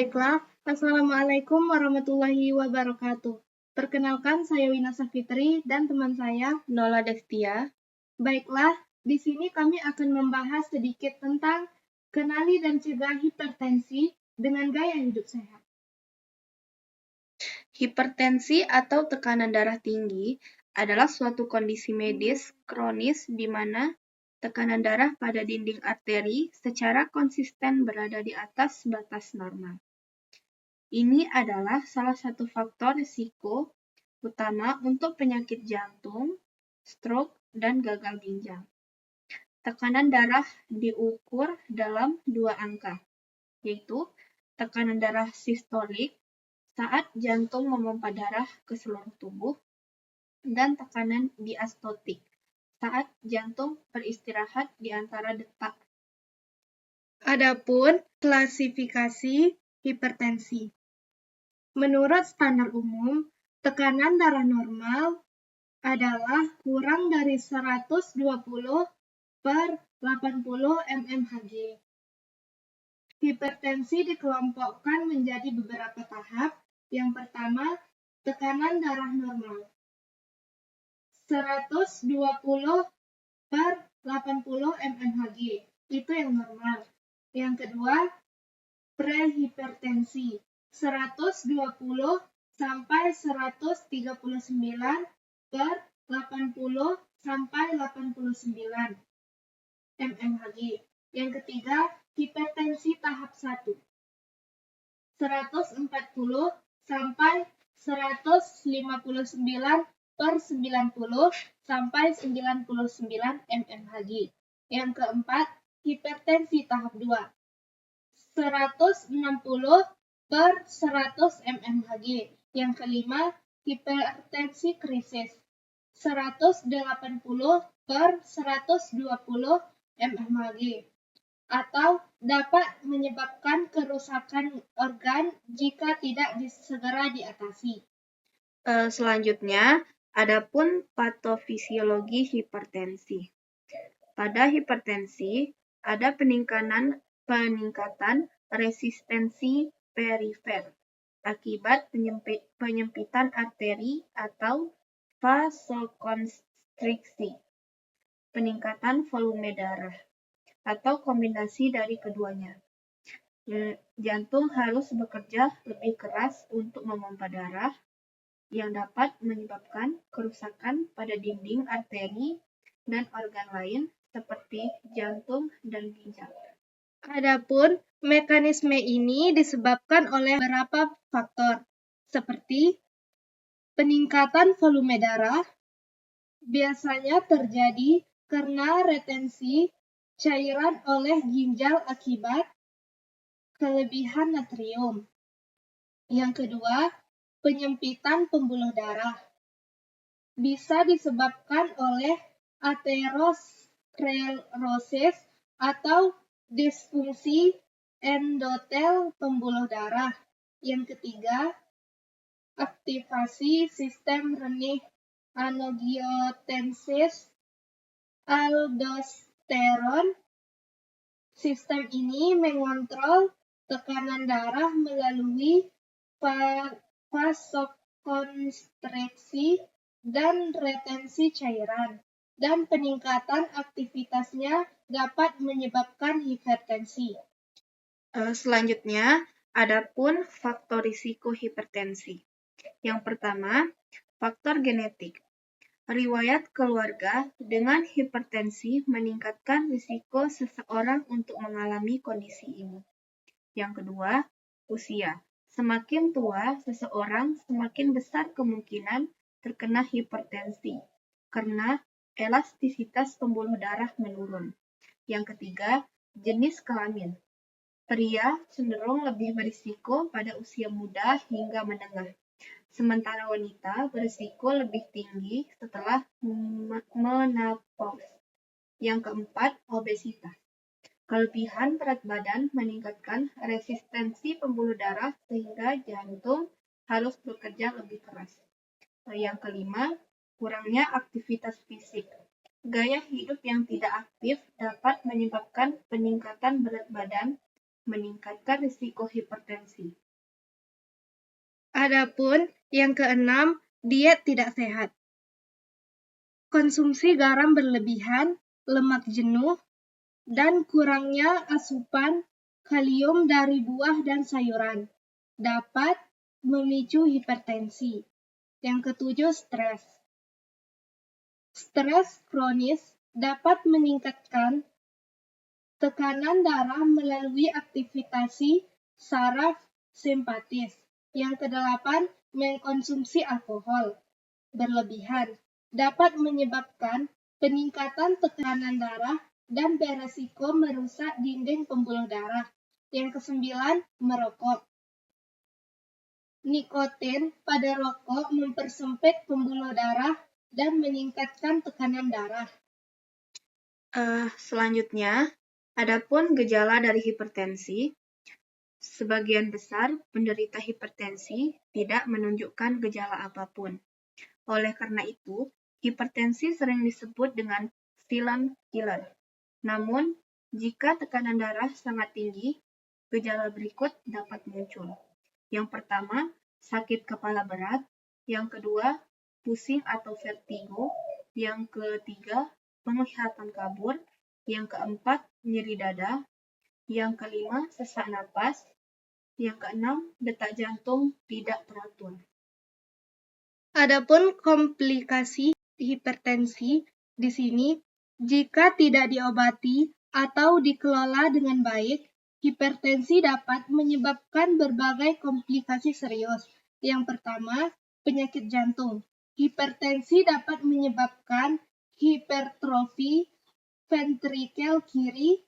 Baiklah, Assalamualaikum warahmatullahi wabarakatuh. Perkenalkan, saya Wina Safitri dan teman saya Nola Destia. Baiklah, di sini kami akan membahas sedikit tentang kenali dan cegah hipertensi dengan gaya hidup sehat. Hipertensi atau tekanan darah tinggi adalah suatu kondisi medis kronis di mana tekanan darah pada dinding arteri secara konsisten berada di atas batas normal. Ini adalah salah satu faktor risiko utama untuk penyakit jantung, stroke, dan gagal ginjal. Tekanan darah diukur dalam dua angka, yaitu tekanan darah sistolik saat jantung memompa darah ke seluruh tubuh, dan tekanan diastolik saat jantung beristirahat di antara detak. Adapun klasifikasi hipertensi. Menurut standar umum, tekanan darah normal adalah kurang dari 120/80 mmHg. Hipertensi dikelompokkan menjadi beberapa tahap. Yang pertama, tekanan darah normal. 120/80 mmHg, itu yang normal. Yang kedua, prehipertensi. 120/39/80/89 mmHg. Yang ketiga, hipertensi tahap 1. 140/159/90/99 mmHg. Yang keempat, hipertensi tahap 2. 160/100 mmHg. Yang kelima, hipertensi krisis. 180/120 mmHg. Atau dapat menyebabkan kerusakan organ jika tidak segera diatasi. Selanjutnya, adapun patofisiologi hipertensi. Pada hipertensi, ada peningkatan resistensi perifer akibat penyempitan arteri atau vasokonstriksi, peningkatan volume darah, atau kombinasi dari keduanya. Jantung harus bekerja lebih keras untuk memompa darah, yang dapat menyebabkan kerusakan pada dinding arteri dan organ lain seperti jantung dan ginjal. Adapun mekanisme ini disebabkan oleh beberapa faktor, seperti peningkatan volume darah, biasanya terjadi karena retensi cairan oleh ginjal akibat kelebihan natrium. Yang kedua, penyempitan pembuluh darah. Bisa disebabkan oleh aterosklerosis atau disfungsi endotel pembuluh darah. Yang ketiga, aktivasi sistem renin-angiotensin aldosteron. Sistem ini mengontrol tekanan darah melalui vasokonstriksi dan retensi cairan, dan peningkatan aktivitasnya dapat menyebabkan hipertensi. Selanjutnya, adapun faktor risiko hipertensi. Yang pertama, faktor genetik. Riwayat keluarga dengan hipertensi meningkatkan risiko seseorang untuk mengalami kondisi ini. Yang kedua, usia. Semakin tua seseorang, semakin besar kemungkinan terkena hipertensi karena elastisitas pembuluh darah menurun. Yang ketiga, jenis kelamin. Pria cenderung lebih berisiko pada usia muda hingga menengah, sementara wanita berisiko lebih tinggi setelah menopause. Yang keempat, obesitas. Kelebihan berat badan meningkatkan resistensi pembuluh darah sehingga jantung harus bekerja lebih keras. Yang kelima, kurangnya aktivitas fisik. Gaya hidup yang tidak aktif dapat menyebabkan peningkatan berat badan meningkatkan risiko hipertensi. Adapun yang keenam, diet tidak sehat. Konsumsi garam berlebihan, lemak jenuh, dan kurangnya asupan kalium dari buah dan sayuran dapat memicu hipertensi. Yang ketujuh, stres. Stres kronis dapat meningkatkan tekanan darah melalui aktivitas saraf simpatis. Yang kedelapan, mengkonsumsi alkohol berlebihan dapat menyebabkan peningkatan tekanan darah dan beresiko merusak dinding pembuluh darah. Yang kesembilan, merokok. Nikotin pada rokok mempersempit pembuluh darah dan meningkatkan tekanan darah. Selanjutnya, adapun gejala dari hipertensi, sebagian besar penderita hipertensi tidak menunjukkan gejala apapun. Oleh karena itu, hipertensi sering disebut dengan silent killer. Namun, jika tekanan darah sangat tinggi, gejala berikut dapat muncul. Yang pertama, sakit kepala berat. Yang kedua, pusing atau vertigo. Yang ketiga, penglihatan kabur. Yang keempat, nyeri dada. Yang kelima, sesak napas. Yang keenam, detak jantung tidak teratur. Adapun komplikasi hipertensi di sini, jika tidak diobati atau dikelola dengan baik, hipertensi dapat menyebabkan berbagai komplikasi serius. Yang pertama, penyakit jantung. Hipertensi dapat menyebabkan hipertrofi ventrikel kiri,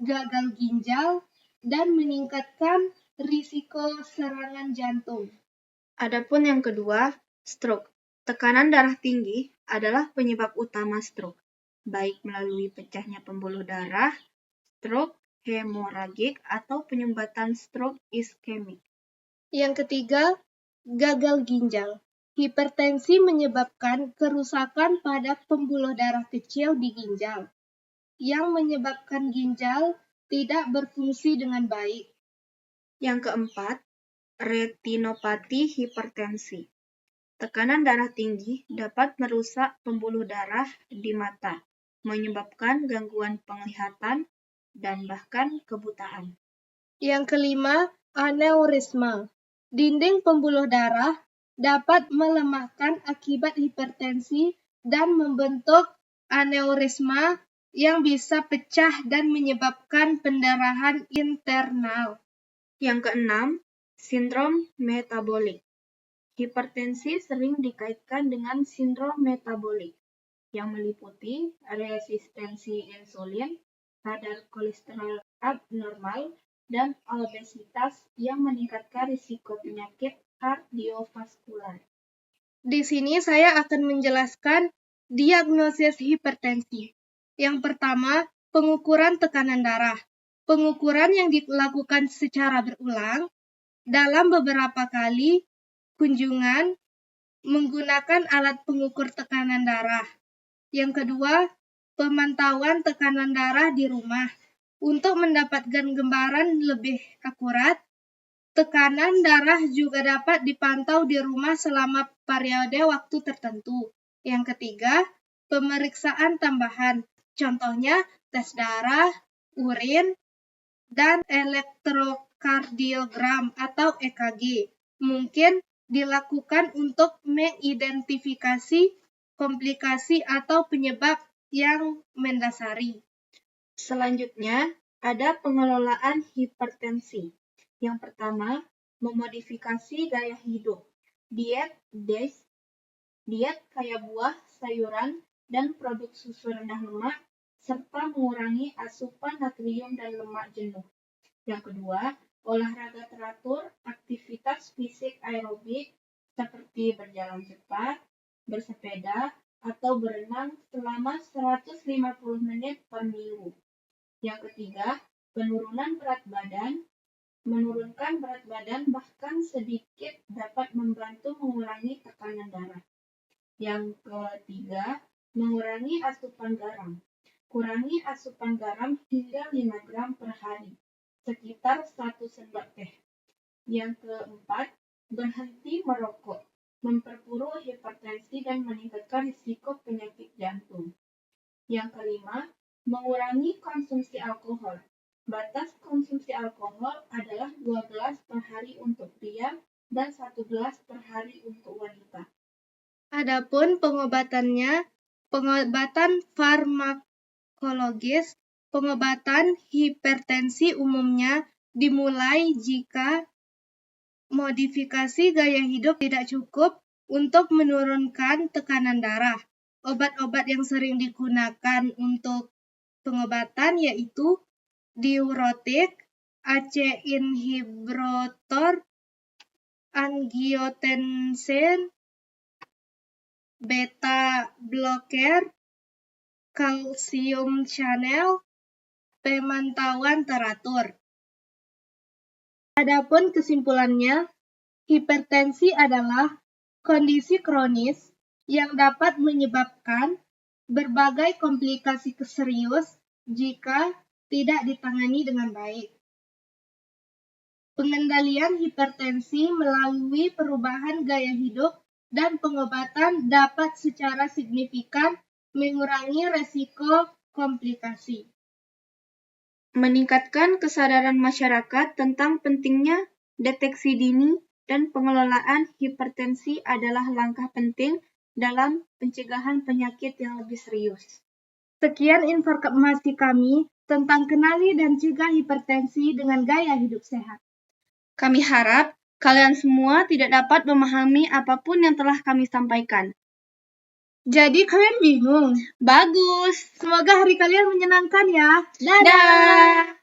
gagal ginjal, dan meningkatkan risiko serangan jantung. Adapun yang kedua, stroke. Tekanan darah tinggi adalah penyebab utama stroke, baik melalui pecahnya pembuluh darah, stroke hemoragik, atau penyumbatan stroke iskemik. Yang ketiga, gagal ginjal. Hipertensi menyebabkan kerusakan pada pembuluh darah kecil di ginjal, yang menyebabkan ginjal tidak berfungsi dengan baik. Yang keempat, retinopati hipertensi. Tekanan darah tinggi dapat merusak pembuluh darah di mata, menyebabkan gangguan penglihatan dan bahkan kebutaan. Yang kelima, aneurisma. Dinding pembuluh darah dapat melemahkan akibat hipertensi dan membentuk aneurisma yang bisa pecah dan menyebabkan pendarahan internal. Yang keenam, sindrom metabolik. Hipertensi sering dikaitkan dengan sindrom metabolik yang meliputi resistensi insulin, kadar kolesterol abnormal, dan obesitas yang meningkatkan risiko penyakit kardiovaskular. Di sini saya akan menjelaskan diagnosis hipertensi. Yang pertama, pengukuran tekanan darah. Pengukuran yang dilakukan secara berulang dalam beberapa kali kunjungan menggunakan alat pengukur tekanan darah. Yang kedua, pemantauan tekanan darah di rumah. Untuk mendapatkan gambaran lebih akurat, tekanan darah juga dapat dipantau di rumah selama periode waktu tertentu. Yang ketiga, pemeriksaan tambahan. Contohnya, tes darah, urin, dan elektrokardiogram atau EKG. Mungkin dilakukan untuk mengidentifikasi komplikasi atau penyebab yang mendasari. Selanjutnya, ada pengelolaan hipertensi. Yang pertama, memodifikasi gaya hidup. Diet kaya buah, sayuran, dan produk susu rendah lemak, serta mengurangi asupan natrium dan lemak jenuh. Yang kedua, olahraga teratur, aktivitas fisik aerobik seperti berjalan cepat, bersepeda, atau berenang selama 150 menit per minggu. Yang ketiga, penurunan berat badan. Menurunkan berat badan bahkan sedikit dapat membantu mengurangi tekanan darah. Yang ketiga, mengurangi asupan garam. Kurangi asupan garam hingga 5 gram per hari. sekitar 1 sendok teh. Yang keempat, berhenti merokok, memperburuk hipertensi dan meningkatkan risiko penyakit jantung. Yang kelima, mengurangi konsumsi alkohol. Batas konsumsi alkohol adalah 2 gelas per hari untuk pria dan 1 gelas per hari untuk wanita. Adapun pengobatannya, pengobatan farmakologis, pengobatan hipertensi umumnya dimulai jika modifikasi gaya hidup tidak cukup untuk menurunkan tekanan darah. Obat-obat yang sering digunakan untuk pengobatan yaitu diuretik, ACE inhibitor, angiotensin, beta blocker, kalsium channel, pemantauan teratur. Adapun kesimpulannya, hipertensi adalah kondisi kronis yang dapat menyebabkan berbagai komplikasi serius jika tidak ditangani dengan baik. Pengendalian hipertensi melalui perubahan gaya hidup dan pengobatan dapat secara signifikan mengurangi resiko komplikasi. Meningkatkan kesadaran masyarakat tentang pentingnya deteksi dini dan pengelolaan hipertensi adalah langkah penting dalam pencegahan penyakit yang lebih serius. Sekian informasi kami tentang kenali dan cegah hipertensi dengan gaya hidup sehat. Kami harap kalian semua tidak dapat memahami apapun yang telah kami sampaikan. Jadi kalian bingung? Bagus! Semoga hari kalian menyenangkan ya. Dadah!